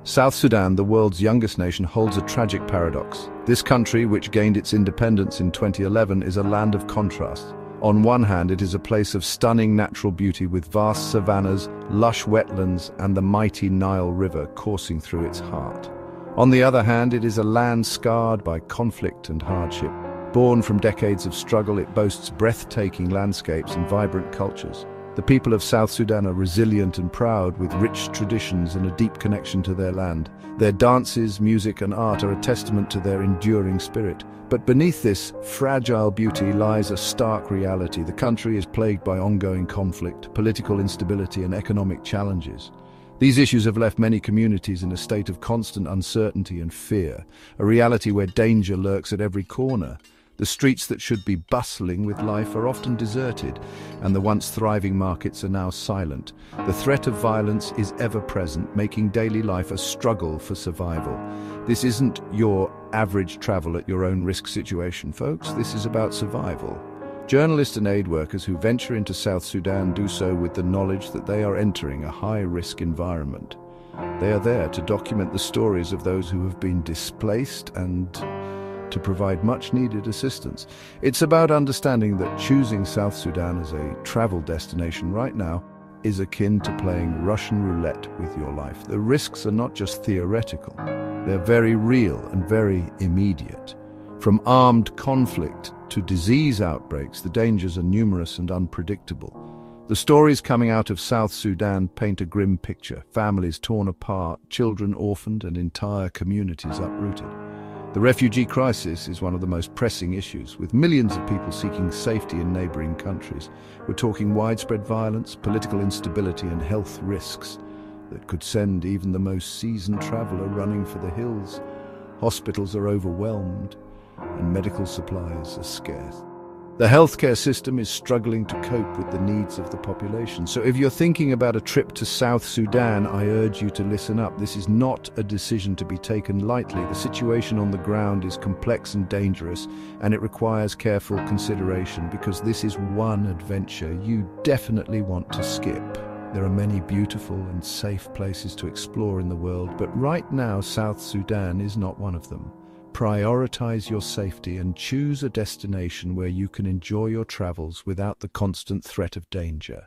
South Sudan, the world's youngest nation, holds a tragic paradox. This country, which gained its independence in 2011, is a land of contrasts. On one hand, it is a place of stunning natural beauty with vast savannas, lush wetlands, and the mighty Nile River coursing through its heart. On the other hand, it is a land scarred by conflict and hardship. Born from decades of struggle, it boasts breathtaking landscapes and vibrant cultures. The people of South Sudan are resilient and proud, with rich traditions and a deep connection to their land. Their dances, music, and art are a testament to their enduring spirit. But beneath this fragile beauty lies a stark reality. The country is plagued by ongoing conflict, political instability, and economic challenges. These issues have left many communities in a state of constant uncertainty and fear, a reality where danger lurks at every corner. The streets that should be bustling with life are often deserted, and the once thriving markets are now silent. The threat of violence is ever present, making daily life a struggle for survival. This isn't your average travel at your own risk situation, folks. This is about survival. Journalists and aid workers who venture into South Sudan do so with the knowledge that they are entering a high-risk environment. They are there to document the stories of those who have been displaced and to provide much-needed assistance. It's about understanding that choosing South Sudan as a travel destination right now is akin to playing Russian roulette with your life. The risks are not just theoretical, they're very real and very immediate. From armed conflict to disease outbreaks, the dangers are numerous and unpredictable. The stories coming out of South Sudan paint a grim picture: families torn apart, children orphaned, and entire communities uprooted. The refugee crisis is one of the most pressing issues, with millions of people seeking safety in neighboring countries. We're talking widespread violence, political instability, and health risks that could send even the most seasoned traveler running for the hills. Hospitals are overwhelmed, and medical supplies are scarce. The healthcare system is struggling to cope with the needs of the population. So if you're thinking about a trip to South Sudan, I urge you to listen up. This is not a decision to be taken lightly. The situation on the ground is complex and dangerous, and it requires careful consideration, because this is one adventure you definitely want to skip. There are many beautiful and safe places to explore in the world, but right now South Sudan is not one of them. Prioritize your safety and choose a destination where you can enjoy your travels without the constant threat of danger.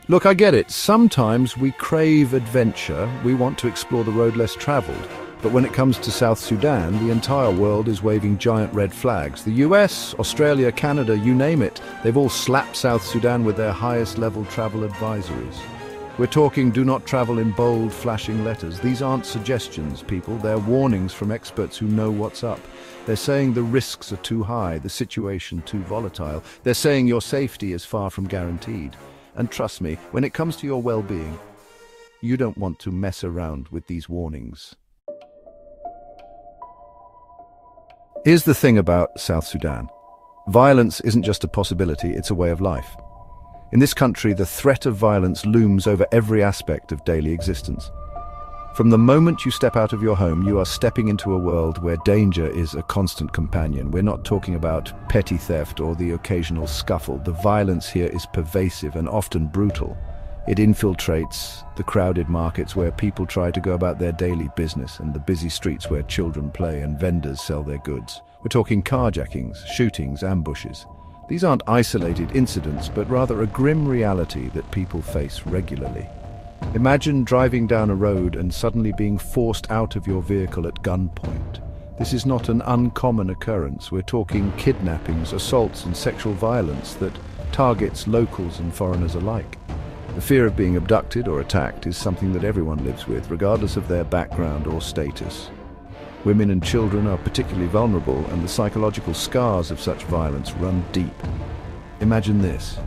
Look, I get it. Sometimes we crave adventure. We want to explore the road less traveled. But when it comes to South Sudan, the entire world is waving giant red flags. The US, Australia, Canada, you name it, they've all slapped South Sudan with their highest level travel advisories. We're talking do not travel in bold, flashing letters. These aren't suggestions, people. They're warnings from experts who know what's up. They're saying the risks are too high, the situation too volatile. They're saying your safety is far from guaranteed. And trust me, when it comes to your well-being, you don't want to mess around with these warnings. Here's the thing about South Sudan. Violence isn't just a possibility, it's a way of life. In this country, the threat of violence looms over every aspect of daily existence. From the moment you step out of your home, you are stepping into a world where danger is a constant companion. We're not talking about petty theft or the occasional scuffle. The violence here is pervasive and often brutal. It infiltrates the crowded markets where people try to go about their daily business, and the busy streets where children play and vendors sell their goods. We're talking carjackings, shootings, ambushes. These aren't isolated incidents, but rather a grim reality that people face regularly. Imagine driving down a road and suddenly being forced out of your vehicle at gunpoint. This is not an uncommon occurrence. We're talking kidnappings, assaults, and sexual violence that targets locals and foreigners alike. The fear of being abducted or attacked is something that everyone lives with, regardless of their background or status. Women and children are particularly vulnerable, and the psychological scars of such violence run deep. Imagine this.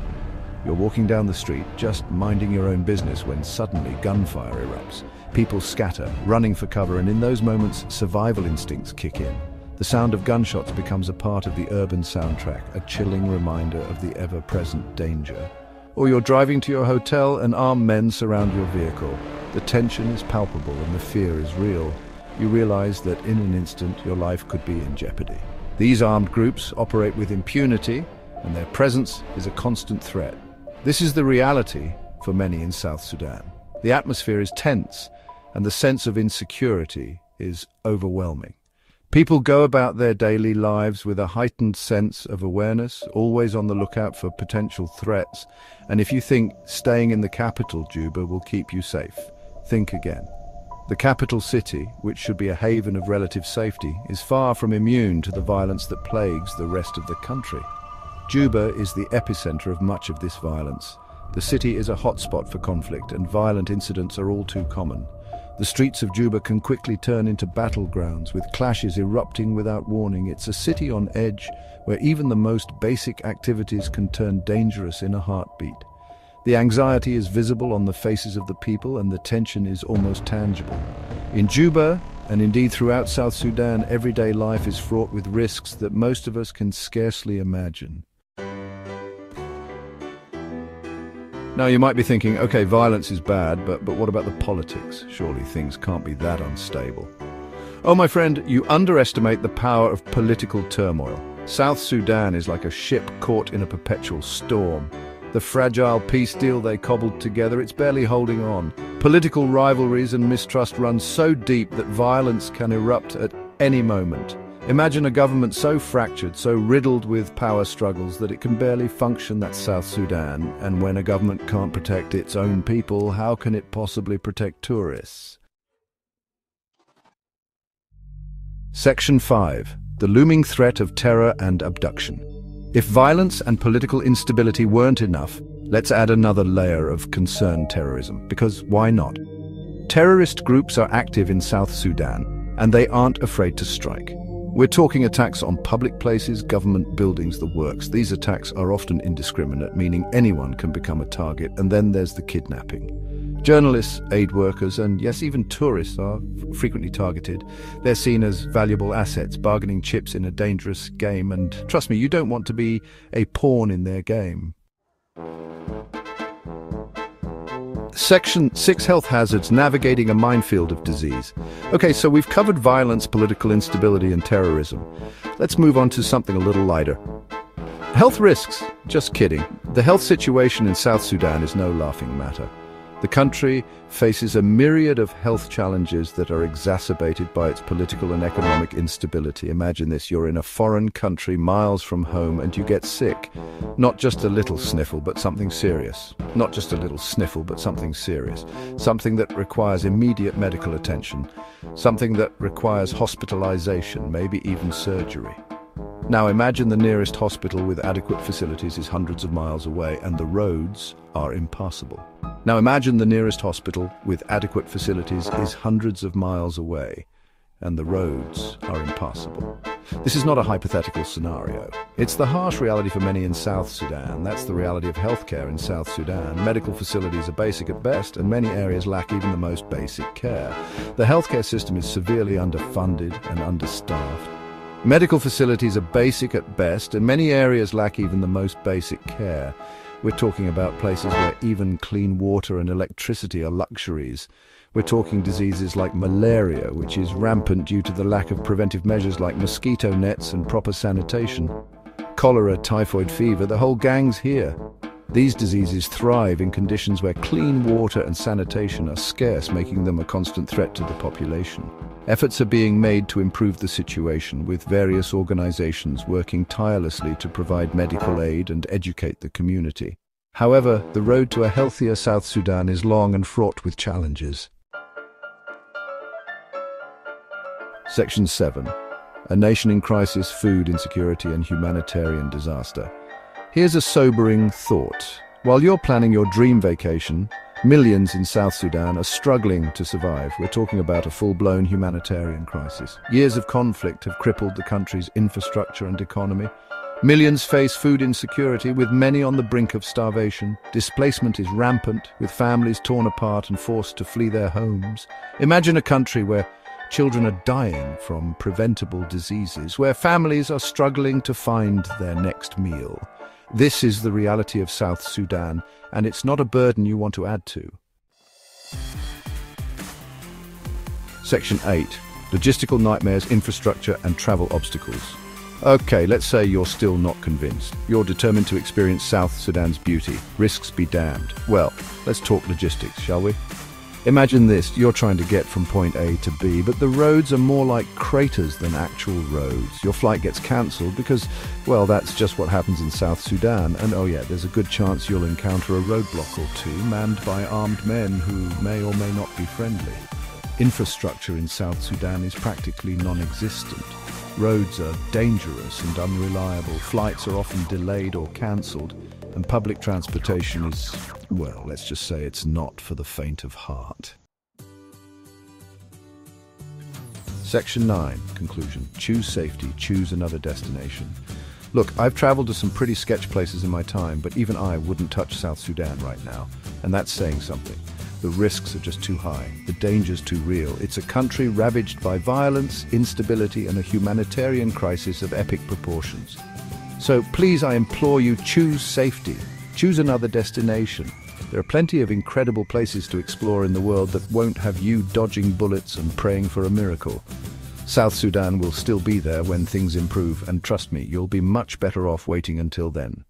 You're walking down the street, just minding your own business, when suddenly gunfire erupts. People scatter, running for cover, and in those moments, survival instincts kick in. The sound of gunshots becomes a part of the urban soundtrack, a chilling reminder of the ever-present danger. Or you're driving to your hotel and armed men surround your vehicle. The tension is palpable and the fear is real. You realize that in an instant your life could be in jeopardy. These armed groups operate with impunity, and their presence is a constant threat. This is the reality for many in South Sudan. The atmosphere is tense, and the sense of insecurity is overwhelming. People go about their daily lives with a heightened sense of awareness, always on the lookout for potential threats. And if you think staying in the capital, Juba, will keep you safe, think again. The capital city, which should be a haven of relative safety, is far from immune to the violence that plagues the rest of the country. Juba is the epicenter of much of this violence. The city is a hotspot for conflict, and violent incidents are all too common. The streets of Juba can quickly turn into battlegrounds, with clashes erupting without warning. It's a city on edge, where even the most basic activities can turn dangerous in a heartbeat. The anxiety is visible on the faces of the people, and the tension is almost tangible. In Juba, and indeed throughout South Sudan, everyday life is fraught with risks that most of us can scarcely imagine. Now you might be thinking, okay, violence is bad, but what about the politics? Surely things can't be that unstable. Oh, my friend, you underestimate the power of political turmoil. South Sudan is like a ship caught in a perpetual storm. The fragile peace deal they cobbled together, it's barely holding on. Political rivalries and mistrust run so deep that violence can erupt at any moment. Imagine a government so fractured, so riddled with power struggles that it can barely function. That's South Sudan. And when a government can't protect its own people, how can it possibly protect tourists? Section 5. The looming threat of terror and abduction. If violence and political instability weren't enough, let's add another layer of concerned terrorism. Because why not? Terrorist groups are active in South Sudan, and they aren't afraid to strike. We're talking attacks on public places, government buildings, the works. These attacks are often indiscriminate, meaning anyone can become a target, and then there's the kidnapping. Journalists, aid workers, and yes, even tourists are frequently targeted. They're seen as valuable assets, bargaining chips in a dangerous game, and trust me, you don't want to be a pawn in their game. Section 6. Health hazards, navigating a minefield of disease. Okay, so we've covered violence, political instability, and terrorism. Let's move on to something a little lighter. Health risks. Just kidding. The health situation in South Sudan is no laughing matter. The country faces a myriad of health challenges that are exacerbated by its political and economic instability. Imagine this, you're in a foreign country miles from home and you get sick. Not just a little sniffle, but something serious. Not just a little sniffle, but something serious. Something that requires immediate medical attention. Something that requires hospitalization, maybe even surgery. Now imagine the nearest hospital with adequate facilities is hundreds of miles away and the roads are impassable. Now imagine the nearest hospital with adequate facilities is hundreds of miles away and the roads are impassable. This is not a hypothetical scenario. It's the harsh reality for many in South Sudan. That's the reality of healthcare in South Sudan. Medical facilities are basic at best, and many areas lack even the most basic care. The healthcare system is severely underfunded and understaffed. Medical facilities are basic at best, and many areas lack even the most basic care. We're talking about places where even clean water and electricity are luxuries. We're talking diseases like malaria, which is rampant due to the lack of preventive measures like mosquito nets and proper sanitation. Cholera, typhoid fever, the whole gang's here. These diseases thrive in conditions where clean water and sanitation are scarce, making them a constant threat to the population. Efforts are being made to improve the situation, with various organizations working tirelessly to provide medical aid and educate the community. However, the road to a healthier South Sudan is long and fraught with challenges. Section 7. A nation in crisis, food insecurity and humanitarian disaster. Here's a sobering thought. While you're planning your dream vacation, millions in South Sudan are struggling to survive. We're talking about a full-blown humanitarian crisis. Years of conflict have crippled the country's infrastructure and economy. Millions face food insecurity, with many on the brink of starvation. Displacement is rampant, with families torn apart and forced to flee their homes. Imagine a country where children are dying from preventable diseases, where families are struggling to find their next meal. This is the reality of South Sudan, and it's not a burden you want to add to. Section 8. Logistical nightmares, infrastructure and travel obstacles. Okay, let's say you're still not convinced. You're determined to experience South Sudan's beauty. Risks be damned. Well, let's talk logistics, shall we? Imagine this, you're trying to get from point A to B, but the roads are more like craters than actual roads. Your flight gets cancelled because, well, that's just what happens in South Sudan. And oh yeah, there's a good chance you'll encounter a roadblock or two manned by armed men who may or may not be friendly. Infrastructure in South Sudan is practically non-existent. Roads are dangerous and unreliable, flights are often delayed or cancelled, and public transportation is, well, let's just say it's not for the faint of heart. Section 9, conclusion. Choose safety, choose another destination. Look, I've traveled to some pretty sketch places in my time, but even I wouldn't touch South Sudan right now, and that's saying something. The risks are just too high, the danger's too real. It's a country ravaged by violence, instability, and a humanitarian crisis of epic proportions. So please, I implore you, choose safety. Choose another destination. There are plenty of incredible places to explore in the world that won't have you dodging bullets and praying for a miracle. South Sudan will still be there when things improve, and trust me, you'll be much better off waiting until then.